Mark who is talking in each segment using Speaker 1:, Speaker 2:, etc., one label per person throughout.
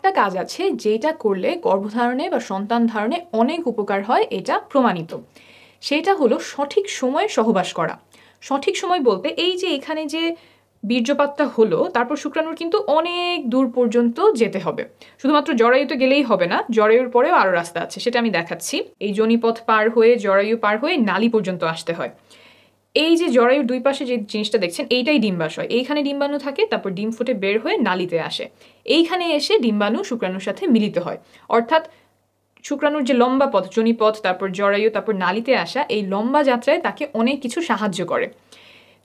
Speaker 1: একটা কাজ আছে যেটা করলে গর্ভধারণে বা সন্তান ধারণে অনেক উপকার হয়, এটা প্রমাণিত। সেটা হলো সঠিক সময়ে সহবাস করা। সঠিক সময় বলতে এই যে এখানে যে বীর্যপাতটা হলো তারপর শুক্রাণুর কিন্তু অনেক দূর পর্যন্ত যেতে হবে। শুধুমাত্র জরায়ুতে গেলেই হবে না, জরায়ুর পরেও আরও রাস্তা আছে, সেটা আমি দেখাচ্ছি। এই যোনিপথ পার হয়ে জরায়ু পার হয়ে নালী পর্যন্ত আসতে হয়। এই যে জরায়ুর দুই পাশে যে জিনিসটা দেখছেন এইটাই ডিম্বাশয়। এইখানে ডিম্বাণু থাকে, তারপর ডিম ফুটে বের হয়ে নালীতে আসে। এইখানে এসে ডিম্বাণু শুক্রাণুর সাথে মিলিত হয়। অর্থাৎ শুক্রাণুর যে লম্বা পথ, যোনিপথ, তারপর জরায়ু, তারপর নালীতে আসা, এই লম্বা যাত্রায় তাকে অনেক কিছু সাহায্য করে।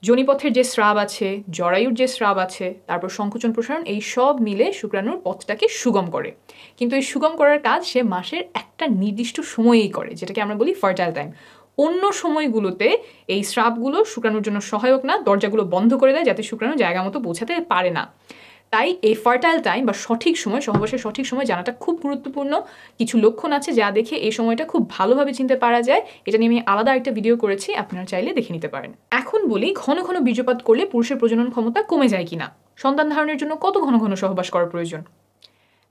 Speaker 1: যোনিপথের যে স্রাব আছে, জরায়ুর যে স্রাব আছে, তারপর সংকোচন প্রসারণ, এই সব মিলে শুক্রাণুর পথটাকে সুগম করে। কিন্তু এই সুগম করার কাজ সে মাসের একটা নির্দিষ্ট সময়েই করে, যেটাকে আমরা বলি ফার্টাইল টাইম। অন্য সময়গুলোতে এই স্রাবগুলো শুক্রাণুর জন্য সহায়ক না, দরজাগুলো বন্ধ করে দেয় যাতে শুক্রাণু জায়গা মতো পৌঁছাতে পারে না। তাই এই ফার্টাইল টাইম বা সঠিক সময়, সহবাসের সঠিক সময় জানাটা খুব গুরুত্বপূর্ণ। কিছু লক্ষণ আছে যা দেখে এই সময়টা খুব ভালোভাবে চিনতে পারা যায়। এটা নিয়ে আমি আলাদা একটা ভিডিও করেছি, আপনারা চাইলে দেখে নিতে পারেন। এখন বলি, ঘন ঘন বীর্যপাত করলে পুরুষের প্রজনন ক্ষমতা কমে যায় কিনা, সন্তান ধারণের জন্য কত ঘন ঘন সহবাস করা প্রয়োজন।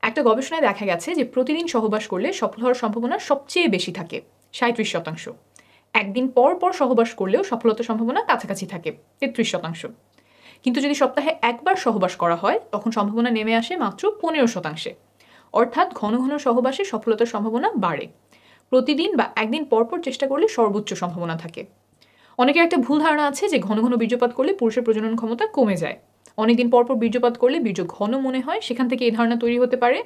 Speaker 1: একটা গবেষণায় দেখা গেছে যে প্রতিদিন সহবাস করলে সফল হওয়ার সম্ভাবনা সবচেয়ে বেশি থাকে, 37%। একদিন পর পর সহবাস করলেও সফলতার সম্ভাবনা কাছাকাছি থাকে, 33%। কিন্তু যদি সপ্তাহে একবার সহবাস করা হয় তখন সম্ভাবনা নেমে আসে মাত্র 15%। অর্থাৎ ঘন ঘন সহবাসে সফলতার সম্ভাবনা বাড়ে। প্রতিদিন বা একদিন পরপর চেষ্টা করলে সর্বোচ্চ সম্ভাবনা থাকে। অনেকের একটা ভুল ধারণা আছে যে ঘন ঘন বীর্যপাত করলে পুরুষের প্রজনন ক্ষমতা কমে যায়। অনেকদিন পরপর বীর্যপাত করলে বীর্য ঘন মনে হয়, সেখান থেকে এই ধারণা তৈরি হতে পারে।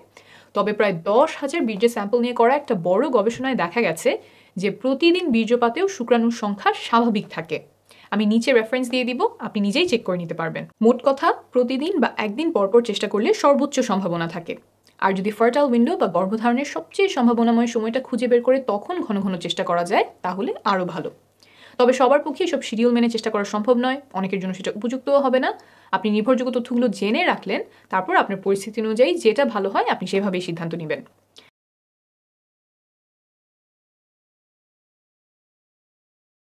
Speaker 1: তবে প্রায় 10,000 বীর্যের স্যাম্পল নিয়ে করা একটা বড় গবেষণায় দেখা গেছে যে প্রতিদিন বীর্যপাতেও শুক্রাণুর সংখ্যা স্বাভাবিক থাকে। আমি নিচে রেফারেন্স দিয়ে দিব, আপনি নিজেই চেক করে নিতে পারবেন। মোট কথা, প্রতিদিন বা একদিন পরপর চেষ্টা করলে সর্বোচ্চ সম্ভাবনা থাকে। আর যদি ফার্টাইল উইন্ডো বা গর্ভধারণের সবচেয়ে সম্ভাবনাময় সময়টা খুঁজে বের করে তখন ঘন ঘন চেষ্টা করা যায় তাহলে আরও ভালো। তবে সবার পক্ষে সব শিডিউল মেনে চেষ্টা করা সম্ভব নয়, অনেকের জন্য সেটা উপযুক্তও হবে না। আপনি নির্ভরযোগ্য তথ্যগুলো জেনে রাখলেন, তারপর আপনার পরিস্থিতি অনুযায়ী যেটা ভালো হয় আপনি সেভাবেই সিদ্ধান্ত নেবেন।